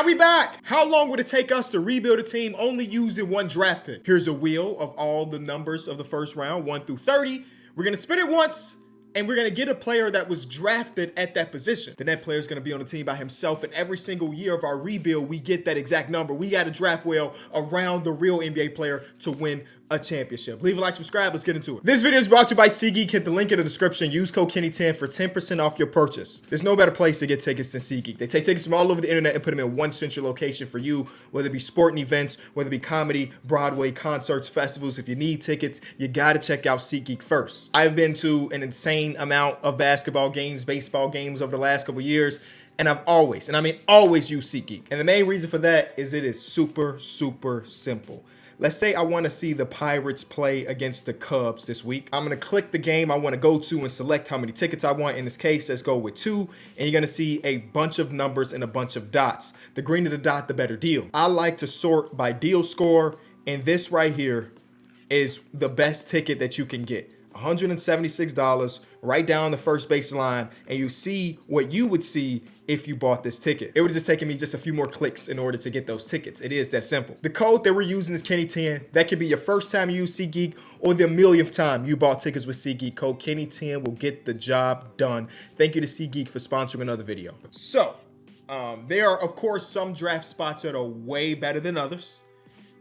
And we back! How long would it take us to rebuild a team only using one draft pick? Here's a wheel of all the numbers of the first round, 1 through 30. We're gonna spin it once, and we're gonna get a player that was drafted at that position. Then that player is gonna be on the team by himself, and every single year of our rebuild, we get that exact number. We got a draft wheel around the real NBA player to win a championship. Leave a like, subscribe, let's get into it. This video is brought to you by SeatGeek. Hit the link in the description. Use code Kenny10 for 10% off your purchase. There's no better place to get tickets than SeatGeek. They take tickets from all over the internet and put them in one central location for you, whether it be sporting events, whether it be comedy, Broadway, concerts, festivals. If you need tickets, you gotta check out SeatGeek first. I've been to an insane amount of basketball games, baseball games over the last couple years, and I've always, and I mean always, used SeatGeek. And the main reason for that is it is super, super simple. Let's say I want to see the Pirates play against the Cubs this week. I'm going to click the game I want to go to and select how many tickets I want. In this case, let's go with 2. And you're going to see a bunch of numbers and a bunch of dots. The greener the dot, the better deal. I like to sort by deal score. And this right here is the best ticket that you can get. $176 right down the first baseline, and you see what you would see if you bought this ticket. It would have just taken me just a few more clicks in order to get those tickets. It is that simple. The code that we're using is Kenny10. That could be your first time you use SeatGeek or the millionth time you bought tickets with SeatGeek. Code Kenny10 will get the job done. Thank you to SeatGeek for sponsoring another video. So, there are, of course, some draft spots that are way better than others.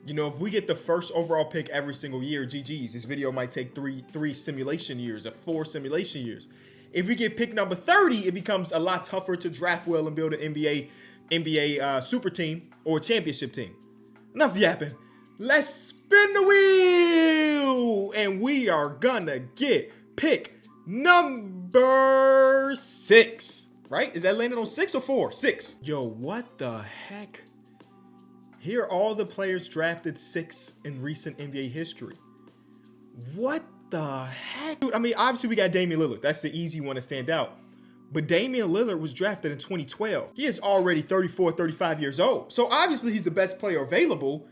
You know, if we get the first overall pick every single year, GG's, this video might take three simulation years or 4 simulation years. If we get pick number 30, it becomes a lot tougher to draft well and build an NBA super team or championship team. Enough yapping. Let's spin the wheel, and we are gonna get pick number 6. Right? Is that landing on 6 or 4? 6. Yo, what the heck? Here are all the players drafted 6 in recent NBA history. What the heck? Dude, I mean, obviously we got Damian Lillard. That's the easy one to stand out. But Damian Lillard was drafted in 2012. He is already 34, 35 years old. So obviously he's the best player available,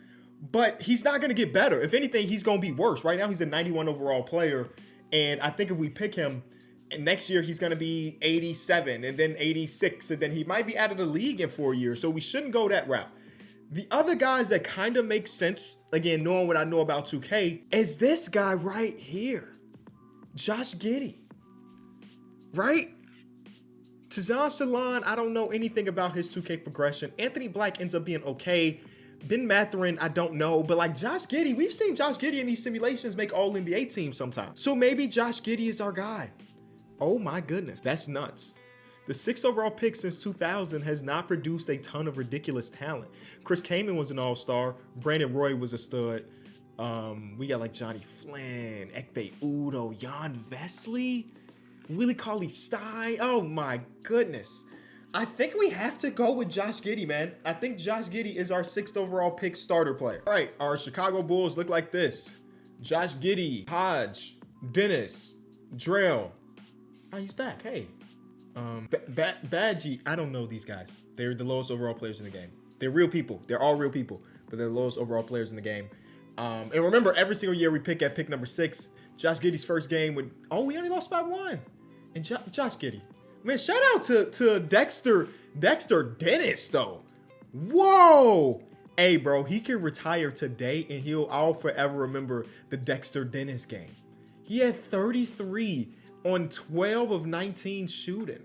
but he's not going to get better. If anything, he's going to be worse. Right now he's a 91 overall player. And I think if we pick him, and next year he's going to be 87 and then 86. And then he might be out of the league in 4 years. So we shouldn't go that route. The other guys that kind of make sense, again, knowing what I know about 2K, is this guy right here. Josh Giddey. Right? Tizan Salon, I don't know anything about his 2K progression. Anthony Black ends up being okay. Ben Mathurin, I don't know. But like Josh Giddey, we've seen Josh Giddey in these simulations make all NBA teams sometimes. So maybe Josh Giddey is our guy. Oh my goodness, that's nuts. The 6th overall pick since 2000 has not produced a ton of ridiculous talent. Chris Kaman was an all-star. Brandon Roy was a stud. We got like Johnny Flynn, Ekpe Udo, Jan Vesley, Willie Cauley-Stein. Oh my goodness. I think we have to go with Josh Giddey, man. I think Josh Giddey is our 6th overall pick starter player. All right, our Chicago Bulls look like this. Josh Giddey, Hodge, Dennis, Drell. Oh, he's back, hey. Badgie, I don't know these guys. They're the lowest overall players in the game. They're real people. They're all real people, but they're the lowest overall players in the game. And remember, every single year we pick at pick number 6. Josh Giddey's first game we only lost by 1. And Josh Giddey. Man, shout out to Dexter Dennis, though. Whoa. Hey, bro, he can retire today, and I'll forever remember the Dexter Dennis game. He had 33 on 12 of 19 shooting.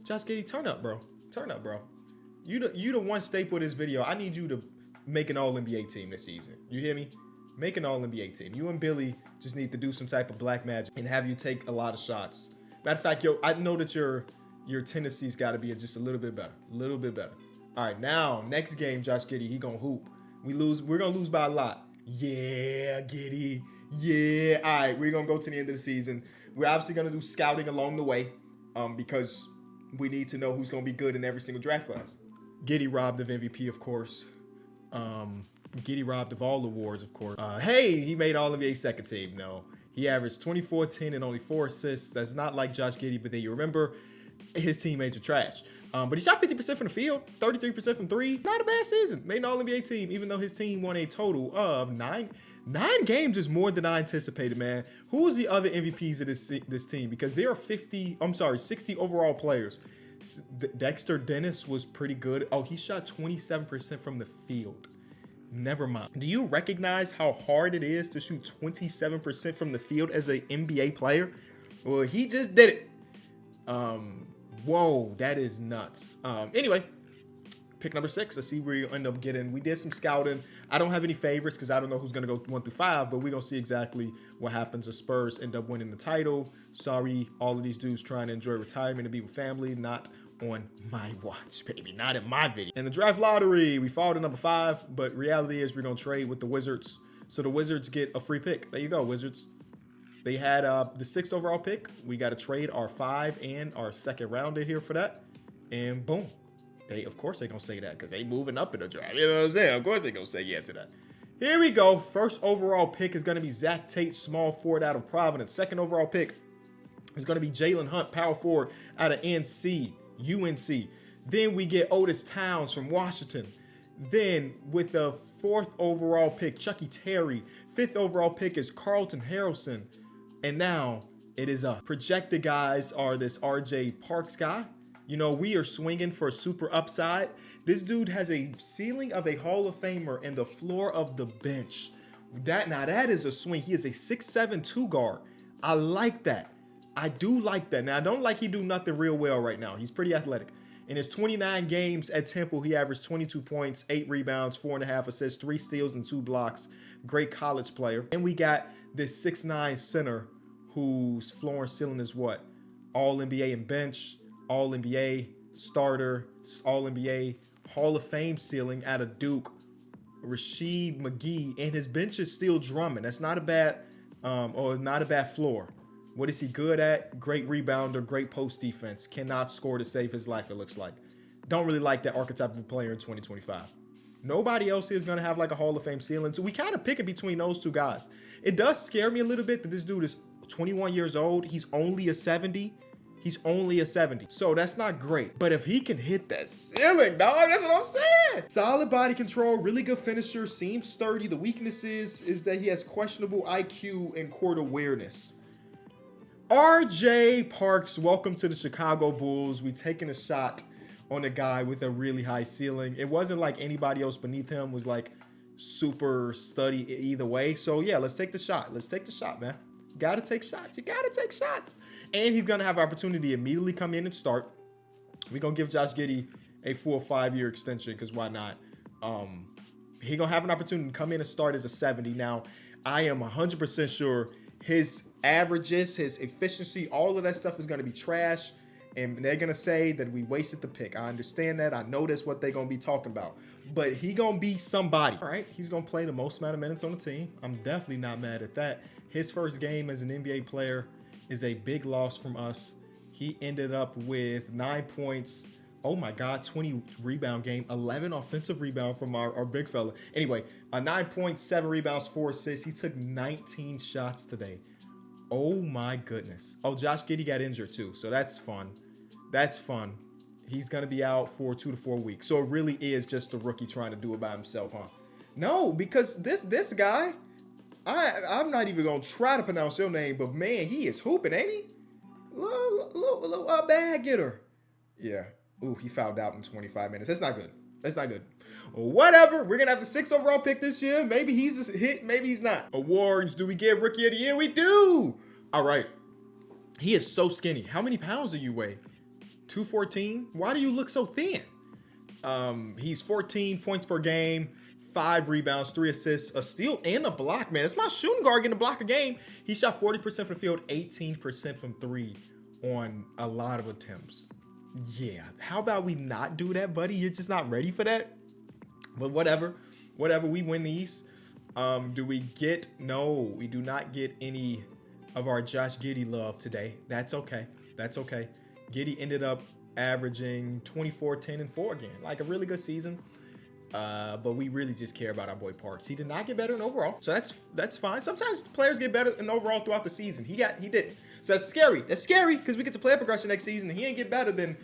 Josh Giddey, turn up, bro. Turn up, bro. You the one staple of this video. I need you to make an all-NBA team this season. You hear me? Make an all-NBA team. You and Billy just need to do some type of black magic and have you take a lot of shots. Matter of fact, yo, I know that your tendency's got to be just a little bit better. A little bit better. All right, now, next game, Josh Giddey, he gonna hoop. We're going to lose by a lot. Yeah, Giddey. Yeah. All right, we're going to go to the end of the season. We're obviously going to do scouting along the way because we need to know who's going to be good in every single draft class. Giddey robbed of MVP, of course. Giddey robbed of all awards, of course. Hey, he made All-NBA second team. No, he averaged 24, 10, and only 4 assists. That's not like Josh Giddey, but then you remember his teammates are trash. But he shot 50% from the field, 33% from 3. Not a bad season. Made an All-NBA team, even though his team won a total of 9 games is more than I anticipated, man. Who is the other MVPs of this team? Because there are 60 overall players. Dexter Dennis was pretty good. Oh, he shot 27% from the field. Never mind. Do you recognize how hard it is to shoot 27% from the field as an NBA player? Well, he just did it. Whoa, that is nuts. Anyway, pick number 6. Let's see where you end up getting. We did some scouting. I don't have any favorites because I don't know who's going to go 1 through 5, but we're going to see exactly what happens. The Spurs end up winning the title. Sorry, all of these dudes trying to enjoy retirement and be with family. Not on my watch, baby. Not in my video. In the draft lottery, we fall to number 5, but reality is we're going to trade with the Wizards. So the Wizards get a free pick. There you go, Wizards. They had the 6th overall pick. We got to trade our 5 and our 2nd rounder here for that. And boom. Of course they gonna say that because they moving up in the draft. You know what I'm saying? Of course they gonna say yeah to that. Here we go. 1st overall pick is gonna be Zach Tate, small forward out of Providence. 2nd overall pick is gonna be Jalen Hunt, power forward out of UNC. Then we get Otis Towns from Washington. Then with the 4th overall pick, Chucky Terry. 5th overall pick is Carlton Harrelson. And now it is up. Projected guys are this RJ Parks guy. You know, we are swinging for super upside. This dude has a ceiling of a Hall of Famer and the floor of the bench. That is a swing. He is a 6'7" 2 guard. I like that. I do like that. Now, I don't like he do nothing real well right now. He's pretty athletic. In his 29 games at Temple, he averaged 22 points, 8 rebounds, 4.5 assists, 3 steals, and 2 blocks. Great college player. And we got this 6'9" center whose floor and ceiling is what? All-NBA and bench. All-NBA, starter, All-NBA, Hall of Fame ceiling out of Duke, Rashid McGee, and his bench is still drumming. That's not a bad, not a bad floor. What is he good at? Great rebounder, great post defense. Cannot score to save his life, it looks like. Don't really like that archetype of player in 2025. Nobody else is going to have like a Hall of Fame ceiling, so we kind of picking between those two guys. It does scare me a little bit that this dude is 21 years old. He's only a 70. He's only a 70. So that's not great. But if he can hit that ceiling, dog, that's what I'm saying. Solid body control, really good finisher, seems sturdy. The weakness is that he has questionable IQ and court awareness. RJ Parks, welcome to the Chicago Bulls. We taking a shot on a guy with a really high ceiling. It wasn't like anybody else beneath him was like super study either way. So yeah, let's take the shot. Let's take the shot, man. Gotta take shots. You gotta take shots. And he's gonna have opportunity to immediately come in and start. We're gonna give Josh Giddey a full 5-year extension because why not? He gonna have an opportunity to come in and start as a 70. Now, I am 100% sure his averages, his efficiency, all of that stuff is gonna be trash. And they're gonna say that we wasted the pick. I understand that. I know that's what they're gonna be talking about. But he gonna be somebody. All right, he's gonna play the most amount of minutes on the team. I'm definitely not mad at that. His first game as an NBA player is a big loss from us. He ended up with 9 points. Oh my God, 20 rebound game, 11 offensive rebound from our big fella. Anyway, a 9 points, 7 rebounds, 4 assists. He took 19 shots today. Oh my goodness. Oh, Josh Giddey got injured too, so that's fun. That's fun. He's gonna be out for 2 to 4 weeks. So it really is just a rookie trying to do it by himself, huh? No, because this guy, I'm not even gonna try to pronounce your name, but man, he is hooping, ain't he? Little bag getter. Yeah. Ooh, he fouled out in 25 minutes. That's not good. That's not good. Whatever. We're gonna have the 6th overall pick this year. Maybe he's a hit. Maybe he's not. Awards. Do we get Rookie of the Year? We do. All right. He is so skinny. How many pounds do you weigh? 214. Why do you look so thin? He's 14 points per game. 5 rebounds, 3 assists, a steal, and a block, man. It's my shooting guard getting a block a game. He shot 40% from the field, 18% from 3 on a lot of attempts. Yeah, how about we not do that, buddy? You're just not ready for that? But whatever, we win these. Do we get? No, we do not get any of our Josh Giddey love today. That's okay. That's okay. Giddey ended up averaging 24, 10, and 4 again. Like a really good season. But we really just care about our boy Parks. He did not get better in overall, so that's fine. Sometimes players get better in overall throughout the season. He did. So that's scary. That's scary because we get to player progression next season, and he ain't get better. Then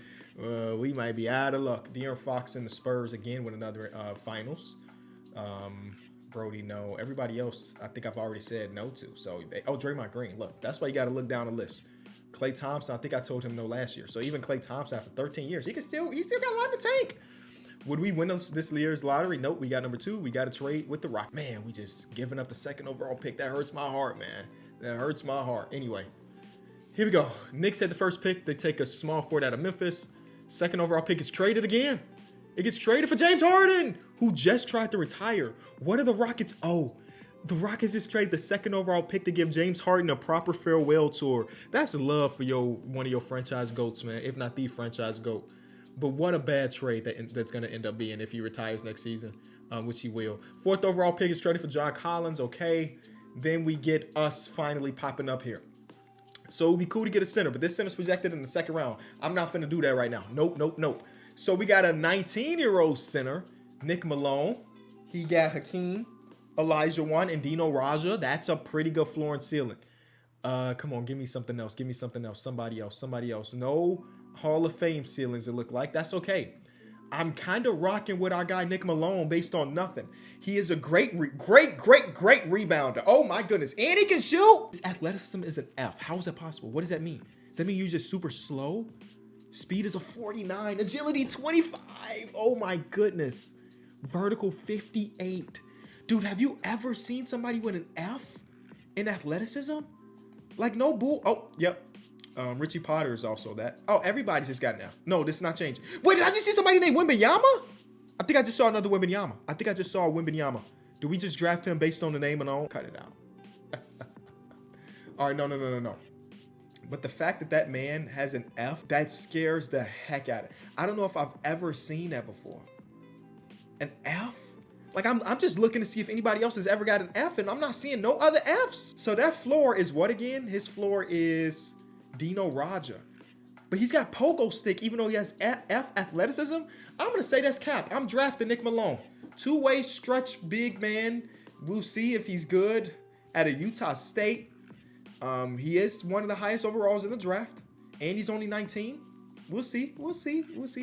we might be out of luck. De'Aaron Fox and the Spurs again with another finals. Brody, no. Everybody else, I think I've already said no to. So Draymond Green. Look, that's why you got to look down the list. Klay Thompson, I think I told him no last year. So even Klay Thompson after 13 years, he still got a lot in the tank. Would we win this year's lottery? Nope. We got number 2. We got to trade with the Rock. Man, we just giving up the 2nd overall pick. That hurts my heart, man. That hurts my heart. Anyway, here we go. Knicks had the first pick. They take a small forward out of Memphis. 2nd overall pick is traded again. It gets traded for James Harden, who just tried to retire. What are the Rockets? Oh, the Rockets just traded the 2nd overall pick to give James Harden a proper farewell tour. That's love for one of your franchise GOATs, man, if not the franchise GOAT. But what a bad trade that's going to end up being if he retires next season, which he will. 4th overall pick is traded for John Collins. Okay. Then we get us finally popping up here. So it would be cool to get a center, but this center's projected in the 2nd round. I'm not finna do that right now. Nope. So we got a 19-year-old center, Nick Malone. He got Hakeem Olajuwon and Dino Raja. That's a pretty good floor and ceiling. Come on, give me something else. Somebody else. No Hall of Fame ceilings, it look like. That's okay. I'm kind of rocking with our guy Nick Malone based on nothing. He is a great rebounder. Oh my goodness. And he can shoot. His athleticism is an F. How is that possible? What does that mean? Does that mean you're just super slow? Speed is a 49. Agility 25. Oh my goodness. Vertical 58. Dude, have you ever seen somebody with an F in athleticism? Like no bull. Oh, yep. Richie Potter is also that. Oh, everybody just got an F. No, this is not changing. Wait, did I just see somebody named Wembanyama? I think I just saw another Wembanyama. Did we just draft him based on the name alone? Cut it out. All right, no. But the fact that man has an F, that scares the heck out of it. I don't know if I've ever seen that before. An F? Like, I'm just looking to see if anybody else has ever got an F, and I'm not seeing no other Fs. So that floor is what again? His floor is Dino Raja. But he's got pogo stick, even though he has F athleticism. I'm going to say that's cap. I'm drafting Nick Malone. 2-way stretch big man. We'll see if he's good at a Utah State. He is one of the highest overalls in the draft. And he's only 19. We'll see.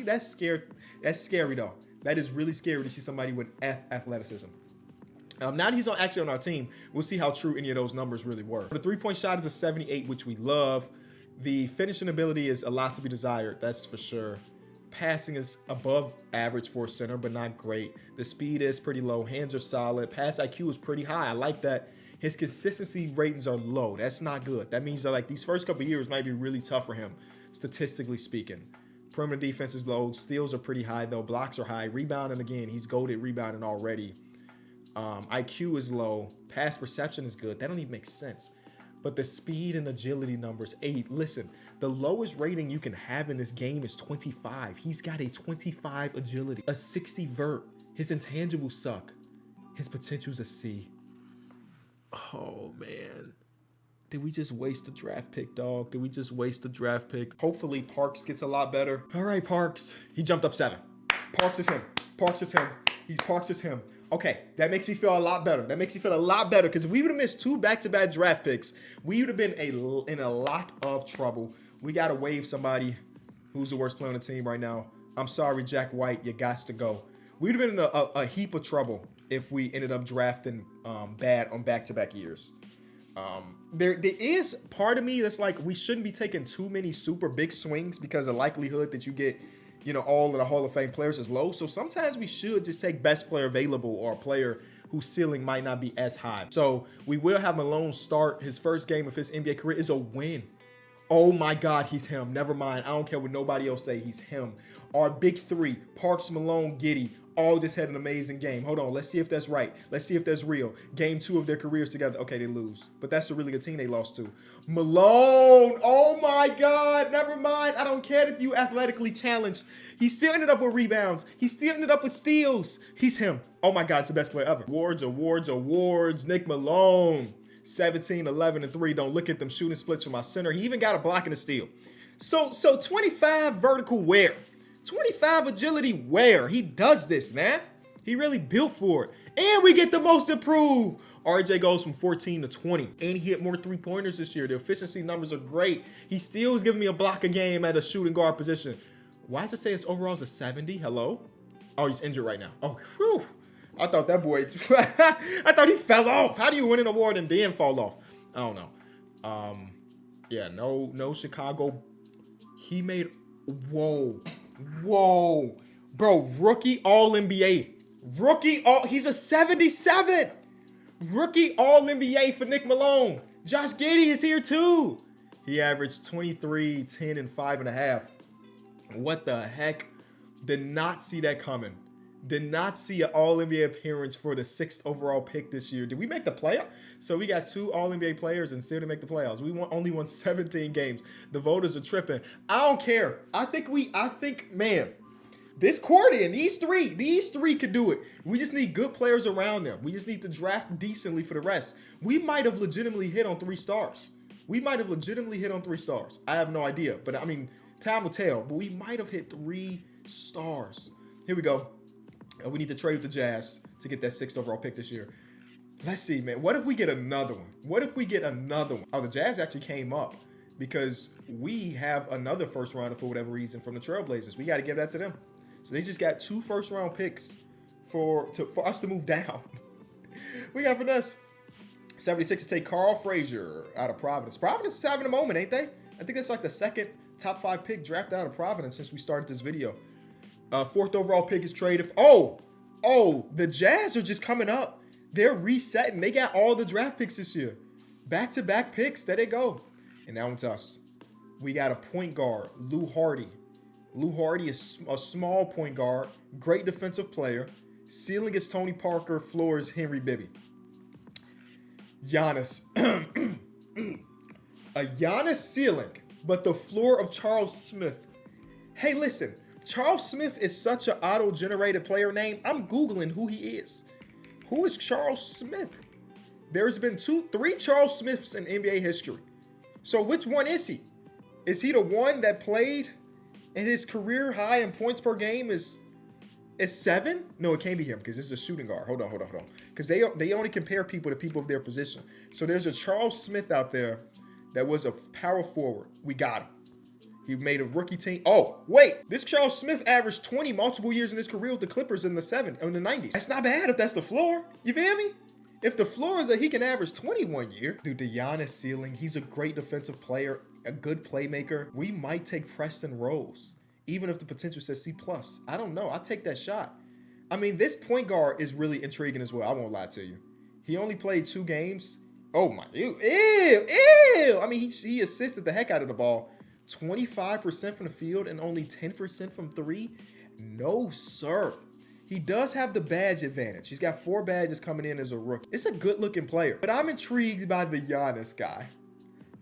That's scary, though. That is really scary to see somebody with F athleticism. Now that he's actually on our team, we'll see how true any of those numbers really were. The 3-point shot is a 78, which we love. The finishing ability is a lot to be desired, that's for sure. Passing is above average for a center, but not great. The speed is pretty low. Hands are solid. Pass IQ is pretty high. I like that. His consistency ratings are low. That's not good. That means that like these first couple of years might be really tough for him, statistically speaking. Perimeter defense is low. Steals are pretty high, though. Blocks are high. Rebounding, again, he's goated rebounding already. IQ is low. Pass perception is good. That don't even make sense. But the speed and agility numbers, 8. Listen, the lowest rating you can have in this game is 25. He's got a 25 agility, a 60 vert. His intangibles suck. His potential's a C. Oh, man. Did we just waste a draft pick, dog? Did we just waste a draft pick? Hopefully Parks gets a lot better. All right, Parks. He jumped up 7. Parks is him. Parks is him. Okay, that makes me feel a lot better. Because if we would have missed 2 back-to-back draft picks, we would have been in a lot of trouble. We got to waive somebody who's the worst player on the team right now. I'm sorry, Jack White. You got to go. We would have been in a heap of trouble if we ended up drafting bad on back-to-back years. There is part of me that's like, we shouldn't be taking too many super big swings because the likelihood that you get, all of the Hall of Fame players is low. So sometimes we should just take best player available or a player whose ceiling might not be as high. So we will have Malone start. His first game of his NBA career is a win. Oh my God, he's him. Never mind. I don't care what nobody else say. He's him. Our big 3, Parks, Malone, Giddey, all just had an amazing game. Hold on. Let's see if that's right. Let's see if that's real. Game 2 of their careers together. Okay, they lose. But that's a really good team they lost to. Malone. Oh, my God. Never mind. I don't care if you athletically challenged. He still ended up with rebounds. He still ended up with steals. He's him. Oh, my God. It's the best player ever. Awards. Nick Malone. 17, 11, and 3. Don't look at them shooting splits from my center. He even got a block and a steal. So 25 vertical wear. 25 agility where? He does this, man. He really built for it. And we get the most improved. RJ goes from 14 to 20. And he hit more 3-pointers this year. The efficiency numbers are great. He still is giving me a block a game at a shooting guard position. Why does it say his overall is a 70? Hello? Oh, he's injured right now. Oh, whew. I thought that boy, I thought he fell off. How do you win an award and then fall off? I don't know. Yeah, no Chicago. He made, whoa, bro, rookie All NBA, he's a 77, rookie All NBA for Nick Malone. Josh Giddey is here too. He averaged 23, 10, and 5.5. What the heck? Did not see that coming. Did not see an All-NBA appearance for the 6th overall pick this year. Did we make the playoff? So we got 2 All-NBA players and still didn't make the playoffs. We only won 17 games. The voters are tripping. I don't care. I think, man, this quarter, these three could do it. We just need good players around them. We just need to draft decently for the rest. We might have legitimately hit on 3 stars. I have no idea. But, I mean, time will tell. But we might have hit 3 stars. Here we go. We need to trade with the Jazz to get that 6th overall pick this year. Let's see, man. What if we get another one? Oh, the Jazz actually came up because we have another first rounder for whatever reason from the Trailblazers. We got to give that to them. So they just got 2 first-round picks for us to move down. We got finesse. 76ers take Carl Frazier out of Providence. Providence is having a moment, ain't they? I think that's like the 2nd top 5 pick drafted out of Providence since we started this video. 4th overall pick is traded. The Jazz are just coming up. They're resetting. They got all the draft picks this year. Back-to-back picks. There they go. And now it's us. We got a point guard, Lou Hardy. Lou Hardy is a small point guard, great defensive player. Ceiling is Tony Parker, floor is Henry Bibby. Giannis. A Giannis ceiling, but the floor of Charles Smith. Hey, listen. Charles Smith is such an auto-generated player name. I'm Googling who he is. Who is Charles Smith? There's been 3 Charles Smiths in NBA history. So which one is he? Is he the one that played and his career high in points per game is 7? No, it can't be him because this is a shooting guard. Hold on. Because they only compare people to people of their position. So there's a Charles Smith out there that was a power forward. We got him. He made a rookie team. Oh, wait. This Charles Smith averaged 20 multiple years in his career with the Clippers in the 90s. That's not bad if that's the floor. You feel me? If the floor is that he can average 21 year. Dude, the Giannis ceiling, he's a great defensive player, a good playmaker. We might take Preston Rose, even if the potential says C+. I don't know. I'll take that shot. I mean, this point guard is really intriguing as well. I won't lie to you. He only played 2 games. Oh, my. Ew. I mean, he assisted the heck out of the ball. 25% from the field and only 10% from 3? No, sir. He does have the badge advantage. He's got 4 badges coming in as a rookie. It's a good-looking player. But I'm intrigued by the Giannis guy.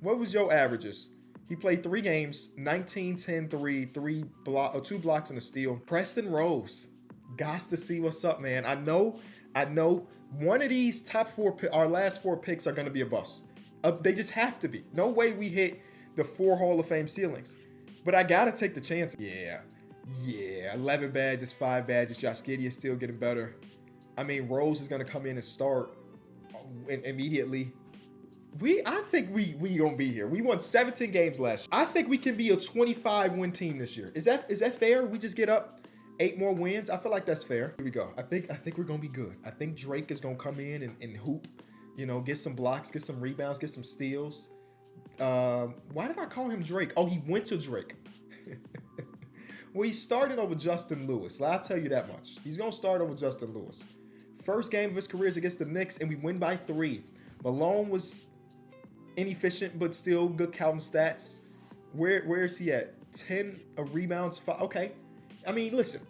What was your averages? He played 3 games, 19, 10, 3, 2 blocks and a steal. Preston Rose. Got to see what's up, man. I know one of these our last 4 picks are going to be a bust. They just have to be. No way we hit the 4 Hall of Fame ceilings. But I got to take the chance. Yeah. 11 badges, 5 badges. Josh Giddey is still getting better. I mean, Rose is going to come in and start immediately. I think we going to be here. We won 17 games last year. I think we can be a 25-win team this year. Is that fair? We just get up 8 more wins? I feel like that's fair. Here we go. I think we're going to be good. I think Drake is going to come in and hoop, get some blocks, get some rebounds, get some steals. Why did I call him Drake? Oh, he went to Drake. Well, he started over Justin Lewis. I'll tell you that much. He's going to start over Justin Lewis. First game of his career is against the Knicks, and we win by 3. Malone was inefficient, but still good counting stats. Where is he at? 10 rebounds, 5. Okay. I mean, listen.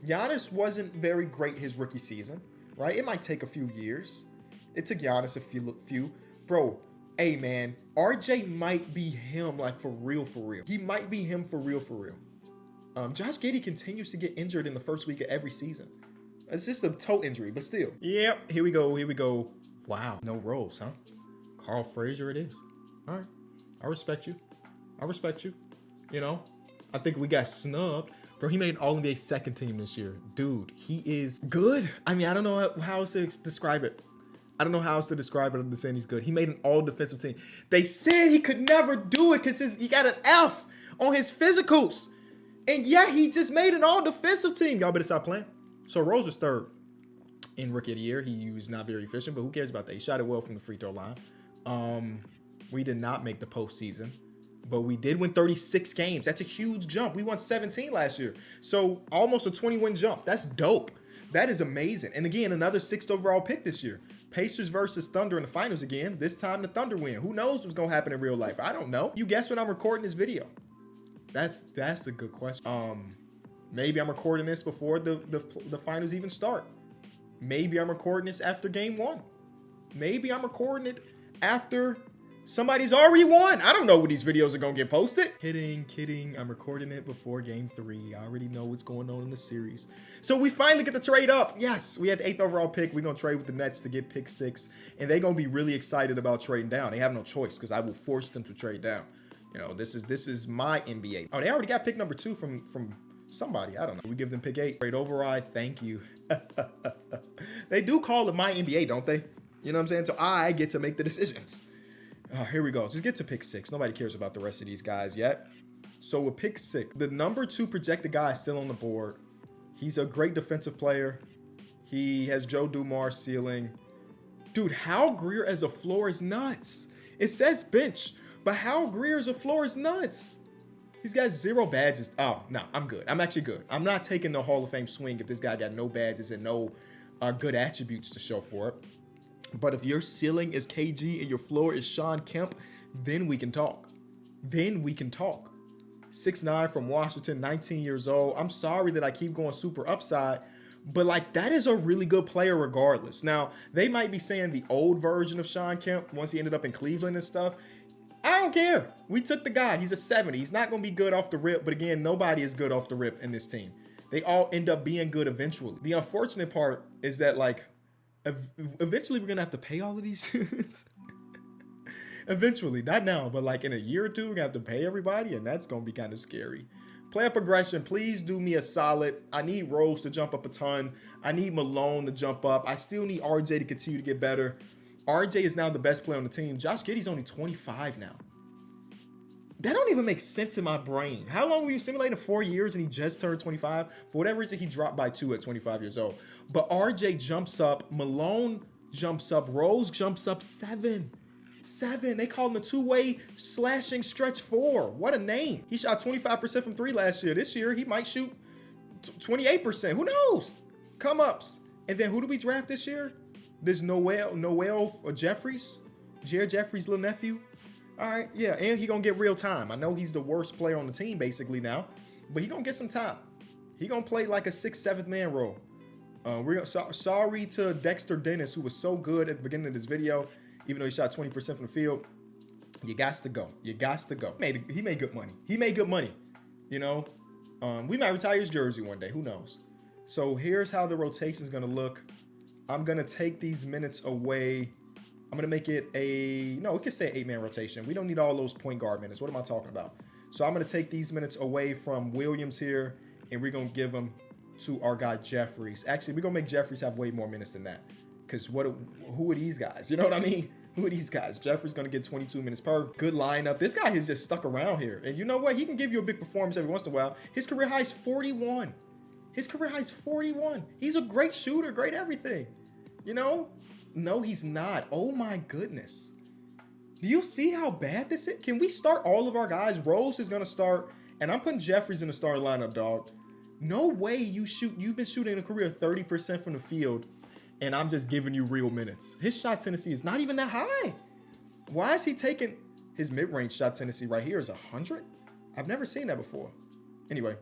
Giannis wasn't very great his rookie season, right? It might take a few years. It took Giannis a few. Bro, hey, man. RJ might be him, like, for real. He might be him for real. Josh Giddey continues to get injured in the first week of every season. It's just a toe injury, but still. Yep, here we go. Wow, no Rose, huh? Carl Frazier it is. All right, I respect you. I think we got snubbed. Bro, he made All-NBA second team this year. Dude, he is good. I mean, I don't know how else to describe it. Other than saying he's good. He made an all-defensive team. They said he could never do it because he got an F on his physicals. And yeah, he just made an all-defensive team. Y'all better stop playing. So Rose was 3rd in Rookie of the Year. He was not very efficient, but who cares about that? He shot it well from the free throw line. We did not make the postseason. But we did win 36 games. That's a huge jump. We won 17 last year. So almost a 20-win jump. That's dope. That is amazing. And again, another 6th overall pick this year. Pacers versus Thunder in the finals again. This time the Thunder win. Who knows what's going to happen in real life? I don't know. You guess when I'm recording this video? That's a good question. Maybe I'm recording this before the finals even start. Maybe I'm recording this after game 1. Maybe I'm recording it after somebody's already won. I don't know when these videos are going to get posted. Kidding. I'm recording it before game 3. I already know what's going on in the series. So we finally get to trade up. Yes, we had the 8th overall pick. We're going to trade with the Nets to get pick 6. And they're going to be really excited about trading down. They have no choice because I will force them to trade down. You know, this is my NBA. Oh, they already got pick number 2 from somebody. I don't know. We give them pick 8. Trade override. Thank you. They do call it my NBA, don't they? You know what I'm saying? So I get to make the decisions. Here we go. Just get to pick 6. Nobody cares about the rest of these guys yet. So with pick 6, the number 2 projected guy is still on the board. He's a great defensive player. He has Joe Dumars ceiling. Dude, Hal Greer as a floor is nuts. It says bench, but Hal Greer as a floor is nuts. He's got 0 badges. Oh, no, I'm good. I'm actually good. I'm not taking the Hall of Fame swing if this guy got no badges and no good attributes to show for it. But if your ceiling is KG and your floor is Sean Kemp, then we can talk. 6'9" from Washington, 19 years old. I'm sorry that I keep going super upside, but like that is a really good player regardless. Now, they might be saying the old version of Sean Kemp once he ended up in Cleveland and stuff. I don't care. We took the guy. He's a 70. He's not going to be good off the rip, but again, nobody is good off the rip in this team. They all end up being good eventually. The unfortunate part is that like eventually we're going to have to pay all of these dudes. Eventually, not now, but like in a year or two, we're going to have to pay everybody, and that's going to be kind of scary. Player progression, please do me a solid. I need Rose to jump up a ton. I need Malone to jump up. I still need RJ to continue to get better. RJ is now the best player on the team. Josh Giddey's only 25 now. That don't even make sense in my brain. How long were you simulating? 4 years and he just turned 25? For whatever reason, he dropped by 2 at 25 years old. But RJ jumps up. Malone jumps up. Rose jumps up 7. They call him a two-way slashing stretch 4. What a name. He shot 25% from 3 last year. This year, he might shoot 28%. Who knows? Come-ups. And then who do we draft this year? This Noel or Jeffries? Jared Jeffries' little nephew? All right, yeah, and he gonna get real time. I know he's the worst player on the team basically now, but he gonna get some time. He gonna play like a 6th, 7th man role. Sorry to Dexter Dennis, who was so good at the beginning of this video, even though he shot 20% from the field. You got to go. He made good money. You know, we might retire his jersey one day. Who knows? So here's how the rotation is gonna look. I'm gonna take these minutes away. I'm going to make it we can say 8-man rotation. We don't need all those point guard minutes. What am I talking about? So I'm going to take these minutes away from Williams here, and we're going to give them to our guy Jeffries. Actually, we're going to make Jeffries have way more minutes than that. Because who are these guys? You know what I mean? Who are these guys? Jeffries going to get 22 minutes per. Good lineup. This guy has just stuck around here. And you know what? He can give you a big performance every once in a while. His career high is 41. He's a great shooter, great everything. You know? No, he's not. Oh my goodness. Do you see how bad this is? Can we start all of our guys? Rose is going to start, and I'm putting Jeffries in the starting lineup, dog. No way you've been shooting a career 30% from the field, and I'm just giving you real minutes. His shot tendency is not even that high. Why is he taking his mid-range shot tendency right here is 100? I've never seen that before. Anyway,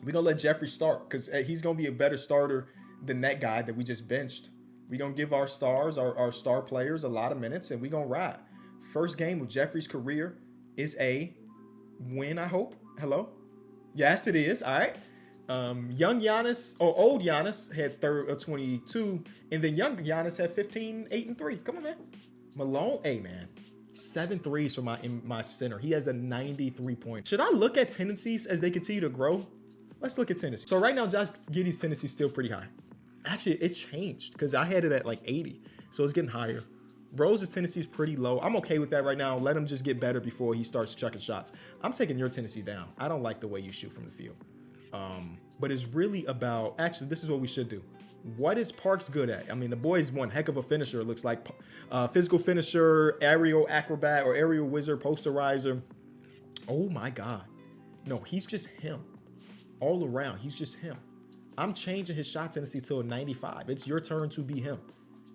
we're going to let Jeffries start because he's going to be a better starter than that guy that we just benched. We're going to give our stars, our star players a lot of minutes, and we're going to ride. First game of Jeffries' career is a win, I hope. Hello? Yes, it is. All right. Young Giannis, or old Giannis, had 22, and then young Giannis had 15, 8, and 3. Come on, man. Malone, hey, man. 7 threes from my center. He has a 93 point. Should I look at tendencies as they continue to grow? Let's look at tendencies. So right now, Josh Giddey's tendency is still pretty high. Actually, it changed because I had it at like 80. So it's getting higher. Rose's tendency is pretty low. I'm okay with that right now. Let him just get better before he starts chucking shots. I'm taking your tendency down. I don't like the way you shoot from the field. But it's really about, actually, this is what we should do. What is Parks good at? I mean, the boy's one heck of a finisher. It looks like physical finisher, aerial acrobat, or aerial wizard, posterizer. Oh my God. No, he's just him. All around, he's just him. I'm changing his shot tendency to a 95. It's your turn to be him.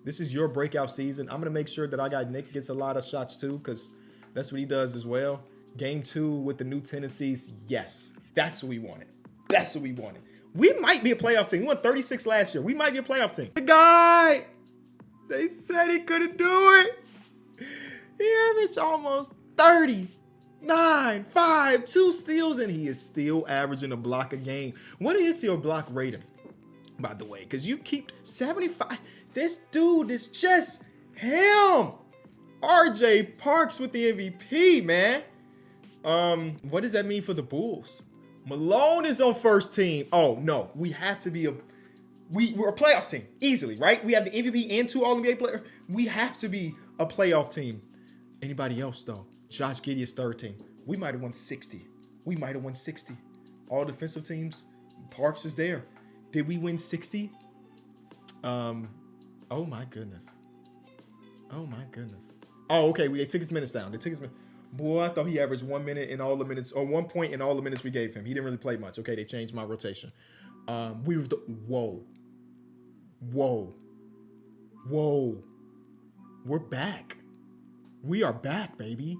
This is your breakout season. I'm going to make sure that I got Nick gets a lot of shots too, because that's what he does as well. Game 2 with the new tendencies. Yes, that's what we wanted. That's what we wanted. We might be a playoff team. We won 36 last year. We might be a playoff team. The guy, they said he couldn't do it. He averaged almost 30. 9, 5, 2 steals, and he is still averaging a block a game. What is your block rating, by the way? Because you keep 75. This dude is just him. RJ Parks with the MVP, man. What does that mean for the Bulls? Malone is on first team. Oh, no. We have to be we're a playoff team, easily, right? We have the MVP and 2 All-NBA players. We have to be a playoff team. Anybody else, though? Josh Giddey is third team. We might have won 60. We might have won 60. All defensive teams, Parks is there. Did we win 60? Oh my goodness. Oh my goodness. Oh, okay. They took his minutes down. They took his minutes. Boy, I thought he averaged 1 minute in all the minutes, or 1 point in all the minutes we gave him. He didn't really play much. Okay, they changed my rotation. Whoa. We're back. We are back, baby.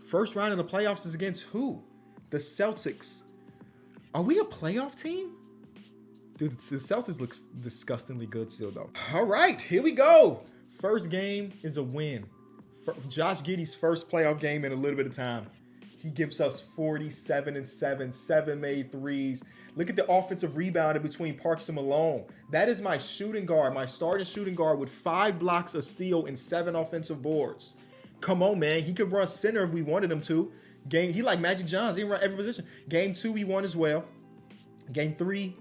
First round of the playoffs is against who? The Celtics. Are we a playoff team? Dude, the Celtics looks disgustingly good still, though. All right, here we go. First game is a win. Josh Giddey's first playoff game in a little bit of time. He gives us 47 and 7, 7 made threes. Look at the offensive rebounding between Parks and Malone. That is my shooting guard, my starting shooting guard with 5 blocks, a steal, and 7 offensive boards. Come on, man. He could run center if we wanted him to. He like Magic Johnson. He can run every position. Game 2, we won as well. Game 3,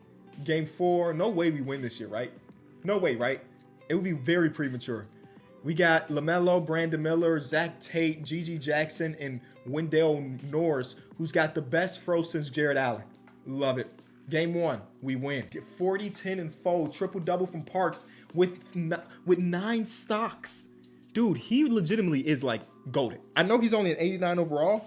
Game 4. No way we win this year, right? No way, right? It would be very premature. We got LaMelo, Brandon Miller, Zach Tate, Gigi Jackson, and Wendell Norris, who's got the best throw since Jared Allen. Love it. Game 1, we win. Get 40, 10, and 4. Triple-double from Parks with 9 stocks. Dude, he legitimately is like goated. I know he's only an 89 overall,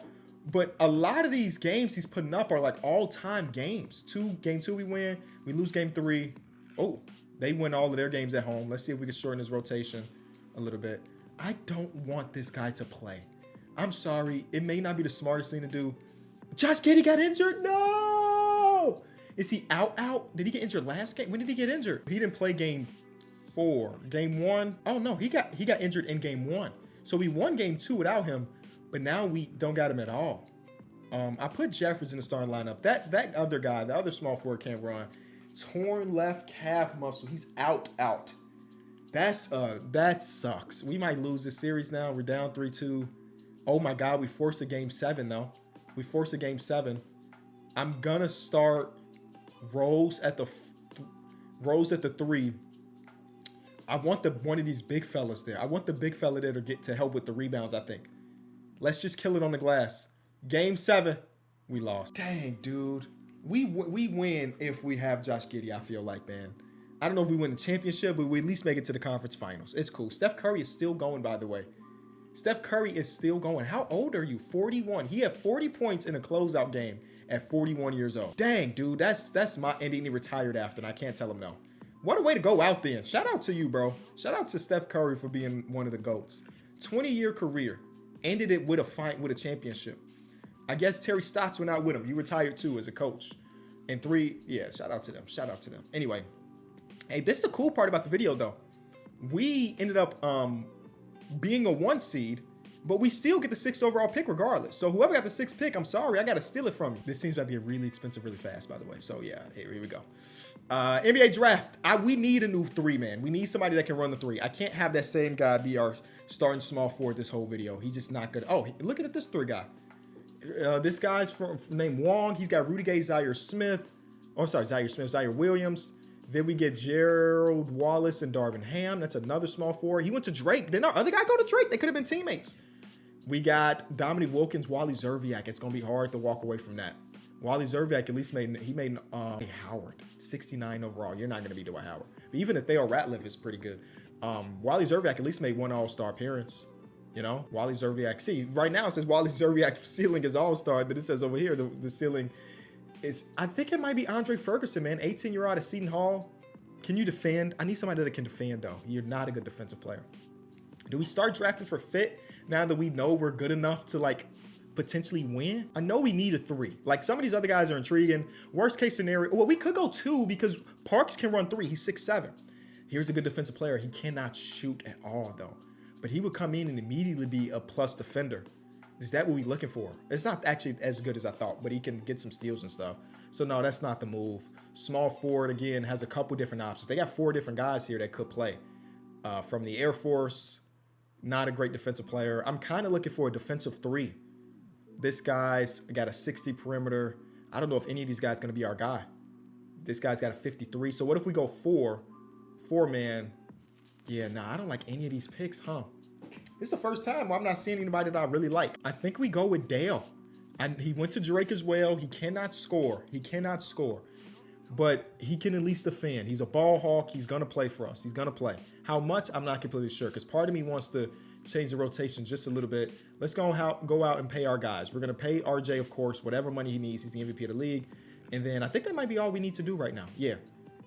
but a lot of these games he's putting up are like all-time games. Game 2 we win. We lose game 3. Oh, they win all of their games at home. Let's see if we can shorten his rotation a little bit. I don't want this guy to play. I'm sorry. It may not be the smartest thing to do. Josh Giddey got injured? No! Is he out? Did he get injured last game? When did he get injured? He didn't play game 4. Game 1. Oh no, he got injured in game 1. So we won game 2 without him, but now we don't got him at all. I put Jeffries in the starting lineup. That other guy, the other small forward can't run. Torn left calf muscle. He's out. That sucks. We might lose this series now. We're down 3-2. Oh my God, we forced a game 7 though. We forced a game 7. I'm gonna start Rose at the 3. I want one of these big fellas there. I want the big fella there to get to help with the rebounds, I think. Let's just kill it on the glass. Game 7, we lost. Dang, dude. We win if we have Josh Giddey, I feel like, man. I don't know if we win the championship, but we at least make it to the conference finals. It's cool. Steph Curry is still going, by the way. Steph Curry is still going. How old are you? 41. He had 40 points in a closeout game at 41 years old. Dang, dude. That's my ending. He retired after, and I can't tell him no. What a way to go out then. Shout out to you, bro. Shout out to Steph Curry for being one of the GOATs. 20-year career. Ended it with a championship. I guess Terry Stotts went out with him. He retired too as a coach. And 3, yeah, shout out to them. Shout out to them. Anyway, hey, this is the cool part about the video, though. We ended up being a 1 seed, but we still get the 6th overall pick regardless. So whoever got the 6th pick, I'm sorry, I got to steal it from you. This seems about to get really expensive really fast, by the way. So yeah, here we go. NBA draft. We need a new 3, man. We need somebody that can run the 3. I can't have that same guy be our starting small forward this whole video. He's just not good. Oh, look at this 3 guy. This guy's named Wong. He's got Rudy Gay, Zaire Williams. Then we get Gerald Wallace and Darvin Ham. That's another small forward. He went to Drake. Didn't our other guy go to Drake? They could have been teammates. We got Dominique Wilkins, Wally Zerviak. It's going to be hard to walk away from that. Wally Zerviak at least made Howard, 69 overall. You're not going to be Dwight Howard. But even if Theo Ratliff is pretty good. Wally Zerviak at least made 1 All-Star appearance. You know, Wally Zerviak. See, right now it says Wally Zerviak ceiling is all-star. Then it says over here the ceiling is, I think it might be Andre Ferguson, man. 18-year-old at Seton Hall. Can you defend? I need somebody that can defend, though. You're not a good defensive player. Do we start drafting for fit now that we know we're good enough to, like, potentially win? I know we need a 3. Like, some of these other guys are intriguing. Worst case scenario, well, we could go 2 because Parks can run 3. He's 6'7". Here's a good defensive player. He cannot shoot at all, though. But he would come in and immediately be a plus defender. Is that what we're looking for? It's not actually as good as I thought, but he can get some steals and stuff. So, no, that's not the move. Small forward, again, has a couple different options. They got 4 different guys here that could play. From the Air Force, not a great defensive player. I'm kind of looking for a defensive 3. This guy's got a 60 perimeter. I don't know if any of these guys are going to be our guy. This guy's got a 53. So what if we go 4? 4-man. Yeah, nah, I don't like any of these picks, huh? It's the first time where I'm not seeing anybody that I really like. I think we go with Dale. And he went to Drake as well. He cannot score. He cannot score. But he can at least defend. He's a ball hawk. He's going to play for us. He's going to play. How much? I'm not completely sure because part of me wants to change the rotation just a little bit. Let's go out and pay our guys. We're going to pay RJ, of course, whatever money he needs. He's the MVP of the league. And then I think that might be all we need to do right now. Yeah.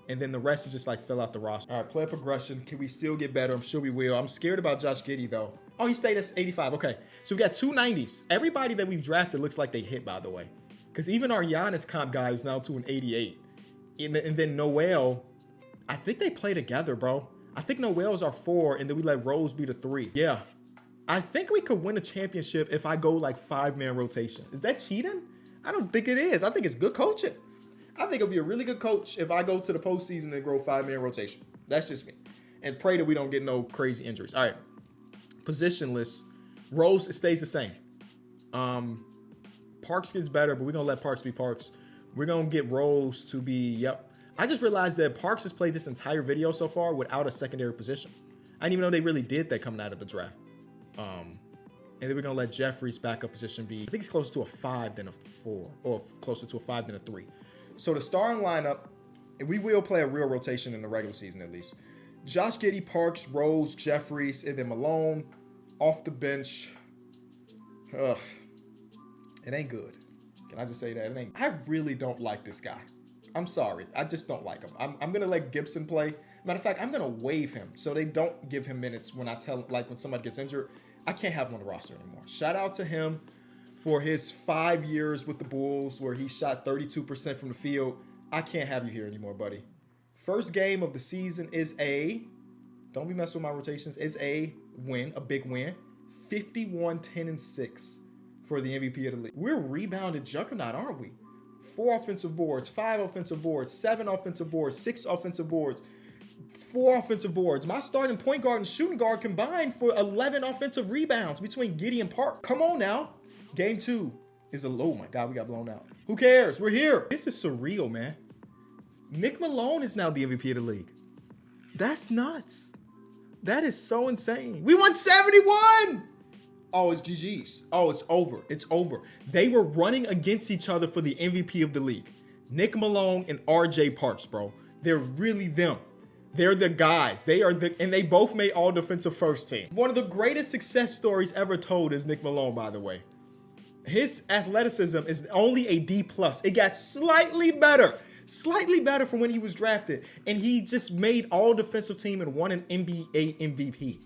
And then the rest is just like fill out the roster. All right, player progression. Can we still get better? I'm sure we will. I'm scared about Josh Giddey, though. Oh, he stayed at 85. Okay. So we got 2 90s. Everybody that we've drafted looks like they hit, by the way. Because even our Giannis comp guy is now to an 88. And then Noel, I think they play together, bro. I think Noel's our 4, and then we let Rose be the 3. Yeah. I think we could win a championship if I go like 5-man rotation. Is that cheating? I don't think it is. I think it's good coaching. I think it'll be a really good coach if I go to the postseason and grow 5-man rotation. That's just me. And pray that we don't get no crazy injuries. All right. Positionless. Rose stays the same. Parks gets better, but we're going to let Parks be Parks. We're going to get Rose to be, yep. I just realized that Parks has played this entire video so far without a secondary position. I didn't even know they really did that coming out of the draft. And then we're going to let Jeffries' backup position be, I think it's closer to a 5 than a 4, or closer to a 5 than a 3. So the starting lineup, and we will play a real rotation in the regular season at least. Josh Giddey, Parks, Rose, Jeffries, and then Malone off the bench. Ugh. It ain't good. Can I just say that? It ain't. I really don't like this guy. I'm sorry. I just don't like him. I'm going to let Gibson play. Matter of fact, I'm going to waive him so they don't give him minutes when I tell, like when somebody gets injured. I can't have him on the roster anymore. Shout out to him for his 5 years with the Bulls where he shot 32% from the field. I can't have you here anymore, buddy. First game of the season is don't be messing with my rotations, is a win, a big win. 51-10-6 for the MVP of the league. We're rebounded juggernaut, aren't we? 4 offensive boards, 5 offensive boards, 7 offensive boards, 6 offensive boards, 4 offensive boards. My starting point guard and shooting guard combined for 11 offensive rebounds between Giddey and Park. Come on now. Game 2 is oh my God, we got blown out. Who cares? We're here. This is surreal, man. Nick Malone is now the MVP of the league. That's nuts. That is so insane. We won 71. Oh, it's GG's. Oh, it's over. It's over. They were running against each other for the MVP of the league. Nick Malone and RJ Parks, bro. They're really them. They're the guys. And they both made all defensive first team. One of the greatest success stories ever told is Nick Malone, by the way. His athleticism is only a D+. It got slightly better from when he was drafted. And he just made all defensive team and won an NBA MVP.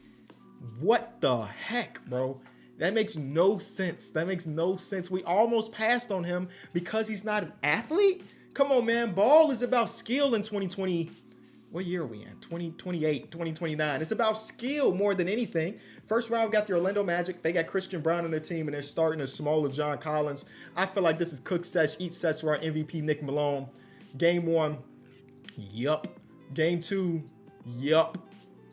What the heck, bro? That makes no sense. That makes no sense. We almost passed on him because he's not an athlete? Come on, man. Ball is about skill in 2020. What year are we in? 2028, 2029. It's about skill more than anything. First round, we got the Orlando Magic. They got Christian Brown on their team, and they're starting a smaller John Collins. I feel like this is cook sesh, eat sesh for our MVP, Nick Malone. Game 1, yup. Game 2, yup.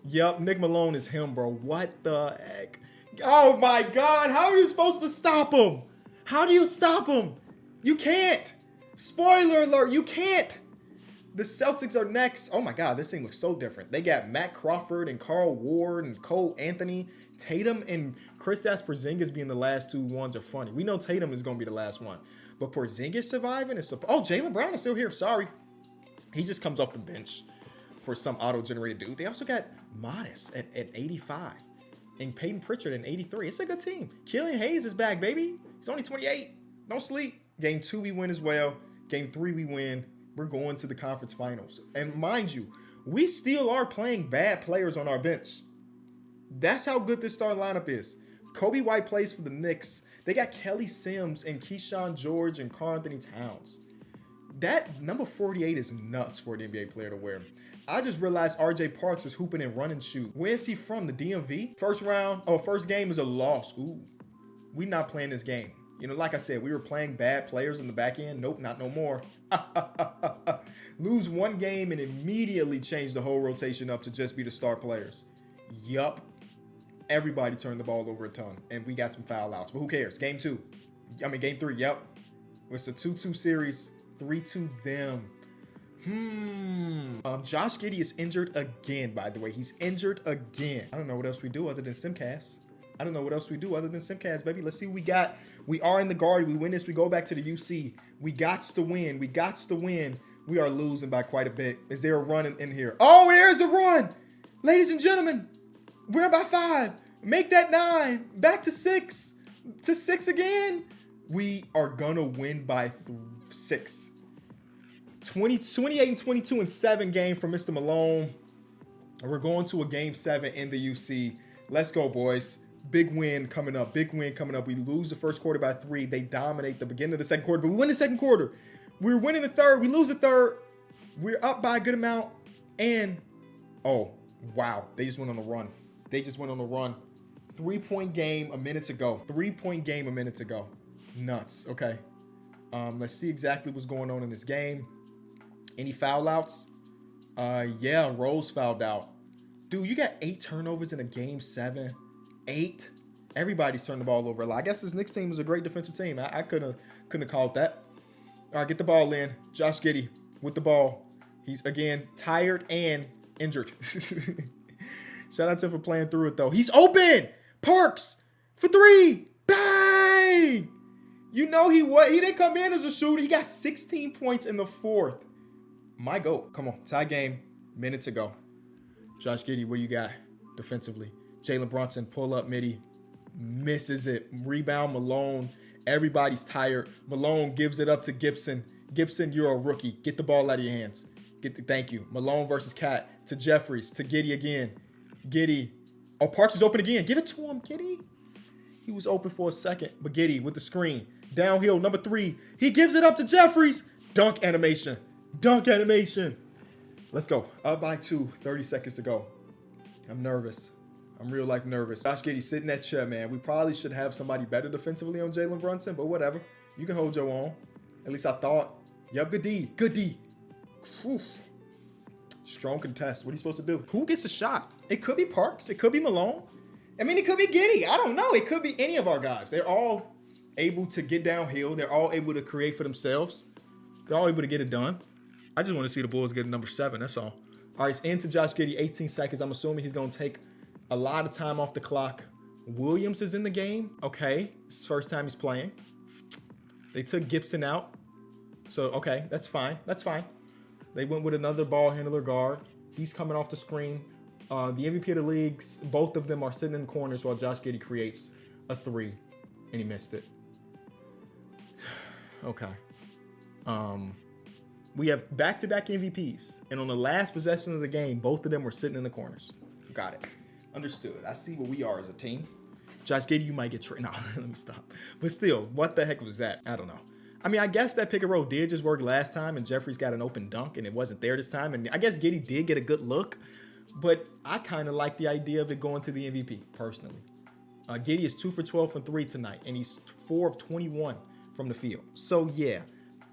Yup, Nick Malone is him, bro. What the heck? Oh, my God. How are you supposed to stop him? How do you stop him? You can't. Spoiler alert, you can't. The Celtics are next. Oh, my God, this thing looks so different. They got Matt Crawford and Carl Ward and Cole Anthony. Tatum and Kristaps Porzingis being the last 2 ones are funny. We know Tatum is going to be the last one. But Porzingis surviving is... Oh, Jaylen Brown is still here. Sorry. He just comes off the bench for some auto-generated dude. They also got Modest at 85. And Peyton Pritchard in 83. It's a good team. Killian Hayes is back, baby. He's only 28. Don't sleep. Game 2, we win as well. Game 3, we win. We're going to the conference finals. And mind you, we still are playing bad players on our bench. That's how good this starting lineup is. Kobe White plays for the Knicks. They got Kelly Sims and Keyshawn George and Karl Anthony Towns. That number 48 is nuts for an NBA player to wear. I just realized RJ Parks is hooping and run and shoot. Where's he from? The DMV? First game is a loss. Ooh, we not playing this game. You know, like I said, we were playing bad players in the back end. Nope, not no more. Lose one game and immediately change the whole rotation up to just be the star players. Yup. Everybody turned the ball over a ton, and we got some foul outs. But who cares? Game 3. Yep. It's a 2-2 series. 3-2 them. Josh Giddey is injured again, by the way. He's injured again. I don't know what else we do other than Simcast. Baby. Let's see what we got. We are in the guard. We win this. We go back to the UC. We gots to win. We are losing by quite a bit. Is there a run in here? Oh, there's a run. Ladies and gentlemen, we're by 5. Make that 9. Back to 6. To 6 again. We are going to win by 6. 28 and 22 and 7 game for Mr. Malone. And we're going to a game 7 in the UC. Let's go, boys. Big win coming up. We lose the first quarter by 3. They dominate the beginning of the second quarter, but we win the second quarter. We're winning the third. We lose the third. We're up by a good amount. And, oh, wow. They just went on a run. 3-point game a minute to go. Nuts. Okay. Let's see exactly what's going on in this game. Any foul outs? Yeah, Rose fouled out. Dude, you got 8 turnovers in a game 7. 8. Everybody's turned the ball over a lot. I guess this Knicks team is a great defensive team. I couldn't have called that. All right, get the ball in. Josh Giddey with the ball. He's, again, tired and injured. Shout out to him for playing through it, though. He's open! Parks for 3. Bang! You know he didn't come in as a shooter. He got 16 points in the 4th. My goat. Come on. Tie game. Minute to go. Josh Giddey, what do you got defensively? Jalen Brunson, pull up midi. Misses it. Rebound, Malone. Everybody's tired. Malone gives it up to Gibson. Gibson, you're a rookie. Get the ball out of your hands. Thank you. Malone versus Cat. To Jeffries. To Giddey again. Giddey. Oh, Parks is open again. Give it to him, Giddey. He was open for a second. But Giddey with the screen. Downhill, number 3. He gives it up to Jeffries. Dunk animation. Let's go. Up by 2. 30 seconds to go. I'm nervous. I'm real life nervous. Josh Giddey, sit in that chair, man. We probably should have somebody better defensively on Jalen Brunson, but whatever. You can hold your own. At least I thought. Yep, good D. Whew. Strong contest. What are you supposed to do? Who gets a shot? It could be Parks. It could be Malone. I mean, it could be Giddey. I don't know. It could be any of our guys. They're all able to get downhill. They're all able to create for themselves. They're all able to get it done. I just want to see the Bulls get a number 7. That's all. All right, it's into Josh Giddey. 18 seconds. I'm assuming he's going to take a lot of time off the clock. Williams is in the game. Okay. It's his first time he's playing. They took Gibson out. So, okay. That's fine. They went with another ball handler guard. He's coming off the screen. The MVP of the league, both of them are sitting in the corners while Josh Giddey creates a 3. And he missed it. Okay. We have back-to-back MVPs. And on the last possession of the game, both of them were sitting in the corners. Got it. Understood. I see what we are as a team. Josh Giddey, you might get traded. No, let me stop. But still, what the heck was that? I don't know. I mean, I guess that pick and roll did just work last time, and Jeffries got an open dunk, and it wasn't there this time. And I guess Giddey did get a good look, but I kind of like the idea of it going to the MVP, personally. Giddey is 2 for 12 from 3 tonight, and he's 4 of 21 from the field. So, yeah.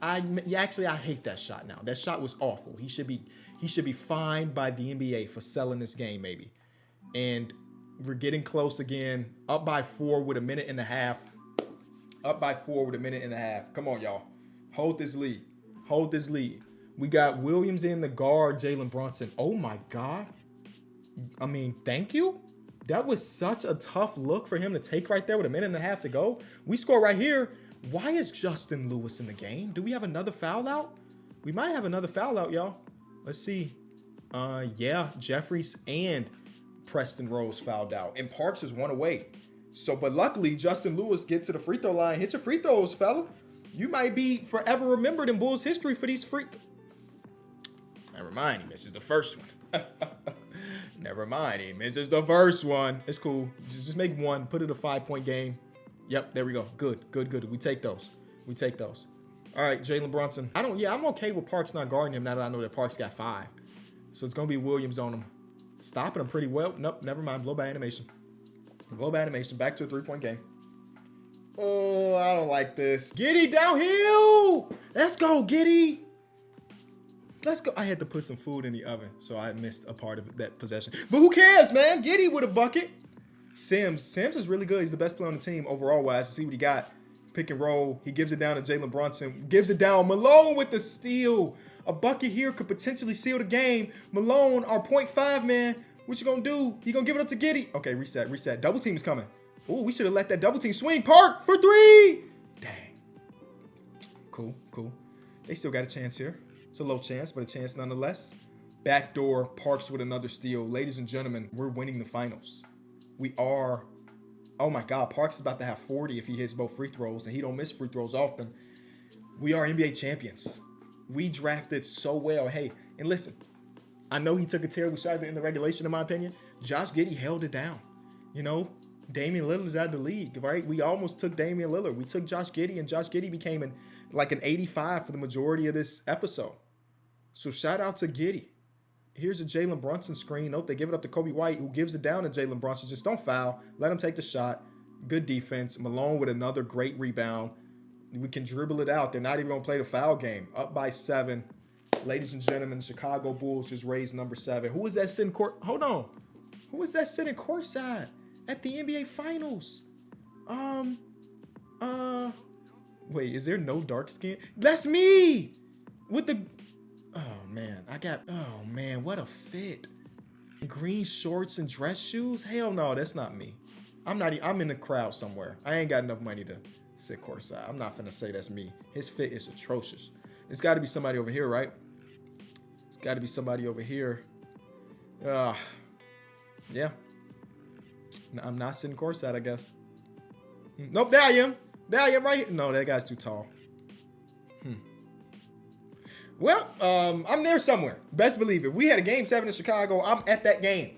I hate that shot now. That shot was awful. He should be fined by the NBA for selling this game, maybe. And we're getting close again. Up by 4 with a minute and a half. Come on, y'all. Hold this lead. We got Williams in the guard, Jalen Brunson. Oh, my God. I mean, thank you. That was such a tough look for him to take right there with a minute and a half to go. We score right here. Why is Justin Lewis in the game? Do we have another foul out? We might have another foul out, y'all. Let's see. Yeah, Jeffries and Preston Rose fouled out. And Parks is 1 away. So, but luckily, Justin Lewis gets to the free throw line. Hit your free throws, fella. You might be forever remembered in Bulls history for these free. Never mind, he misses the first one. Never mind, he misses the first one. It's cool. Just make one. Put it a 5-point game. Yep, there we go. Good, good, good. We take those. We take those. All right, Jalen Brunson. I'm okay with Parks not guarding him now that I know that Parks got 5. So it's going to be Williams on him. Stopping him pretty well. Nope, never mind. Blow by animation. Blow by animation. Back to a 3-point game. Oh, I don't like this. Giddy downhill. Let's go, Giddy. Let's go. I had to put some food in the oven, so I missed a part of that possession. But who cares, man? Giddy with a bucket. Sims is really good. He's the best player on the team overall-wise. To see what he got. Pick and roll. He gives it down to Jalen Brunson. Gives it down. Malone with the steal. A bucket here could potentially seal the game. Malone, our 0.5 man. What you gonna do? He gonna give it up to Giddy. Okay, reset. Double team is coming. Oh, we should have let that double team swing. Park for 3. Dang. Cool. They still got a chance here. It's a low chance, but a chance nonetheless. Backdoor, Parks with another steal. Ladies and gentlemen, we're winning the finals. We are. Oh my God, Parks is about to have 40 if he hits both free throws, and he don't miss free throws often. We are NBA champions. We drafted so well. Hey, and listen, I know he took a terrible shot in the regulation, in my opinion. Josh Giddey held it down. You know, Damian Lillard's out of the league, right? We almost took Damian Lillard. We took Josh Giddey, and Josh Giddey became an 85 for the majority of this episode. So shout out to Giddey. Here's a Jalen Brunson screen. Nope, they give it up to Kobe White, who gives it down to Jalen Brunson. Just don't foul. Let him take the shot. Good defense. Malone with another great rebound. We can dribble it out. They're not even going to play the foul game. Up by 7. Ladies and gentlemen, Chicago Bulls just raised number 7. Who is that sitting court? Hold on. Who is that sitting courtside at the NBA Finals? Wait, is there no dark skin? That's me! With the... Oh, man, what a fit. Green shorts and dress shoes? Hell no, that's not me. I'm in the crowd somewhere. I ain't got enough money to sit courtside. I'm not finna say that's me. His fit is atrocious. It's got to be somebody over here, right? It's got to be somebody over here. Yeah. I'm not sitting courtside, I guess. Nope, there I am. There I am right here. No, that guy's too tall. Well, I'm there somewhere. Best believe it. If we had a game 7 in Chicago, I'm at that game.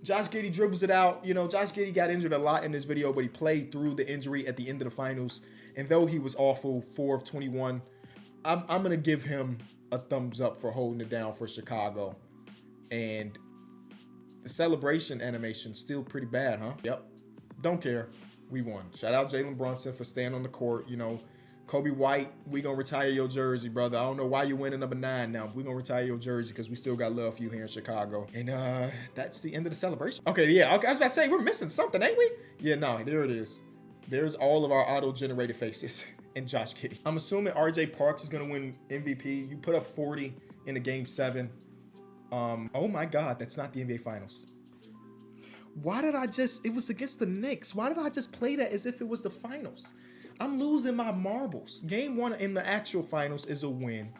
Josh Giddey dribbles it out. You know, Josh Giddey got injured a lot in this video, but he played through the injury at the end of the finals. And though he was awful, 4 of 21, I'm going to give him a thumbs up for holding it down for Chicago. And the celebration animation still pretty bad, huh? Yep. Don't care. We won. Shout out Jalen Brunson for staying on the court. You know, Kobe White, we going to retire your jersey, brother. I don't know why you're winning number 9 now. We're going to retire your jersey because we still got love for you here in Chicago. And that's the end of the celebration. Okay, yeah. Okay, I was about to say, we're missing something, ain't we? Yeah, no, there it is. There's all of our auto-generated faces and Josh Giddey. I'm assuming RJ Parks is going to win MVP. You put up 40 in the game 7. Oh my God, that's not the NBA Finals. Why did it was against the Knicks. Why did I just play that as if it was the finals? I'm losing my marbles. Game 1 in the actual finals is a win.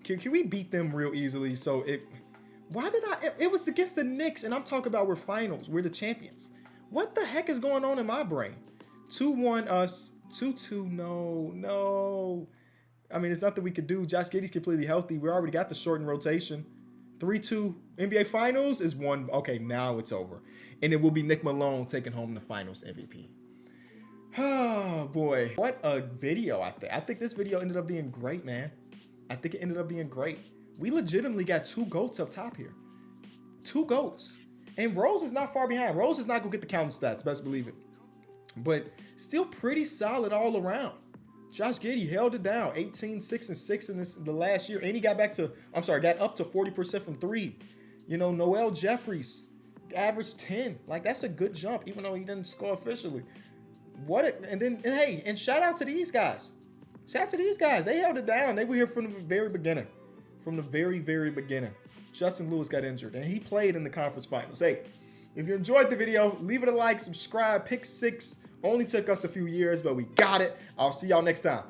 Can we beat them real easily? It was against the Knicks, and I'm talking about we're finals. We're the champions. What the heck is going on in my brain? 2-1 us. 2-2, no. I mean, there's nothing we could do. Josh Giddey's completely healthy. We already got the shortened rotation. 3-2 NBA Finals is 1. Okay, now it's over. And it will be Nick Malone taking home the Finals MVP. Oh, boy. What a video, I think. I think this video ended up being great, man. I think it ended up being great. We legitimately got 2 GOATs up top here. 2 GOATs. And Rose is not far behind. Rose is not going to get the counting stats, best believe it. But still pretty solid all around. Josh Giddey held it down. 18, 6, and 6 in the last year. And he got up to 40% from 3. You know, Noel Jeffries averaged 10. Like, that's a good jump, even though he didn't score officially. And shout out to these guys. Shout out to these guys. They held it down. They were here from the very beginning. From the very, very beginning. Justin Lewis got injured, and he played in the conference finals. Hey, if you enjoyed the video, leave it a like, subscribe. Pick 6 only took us a few years, but we got it. I'll see y'all next time.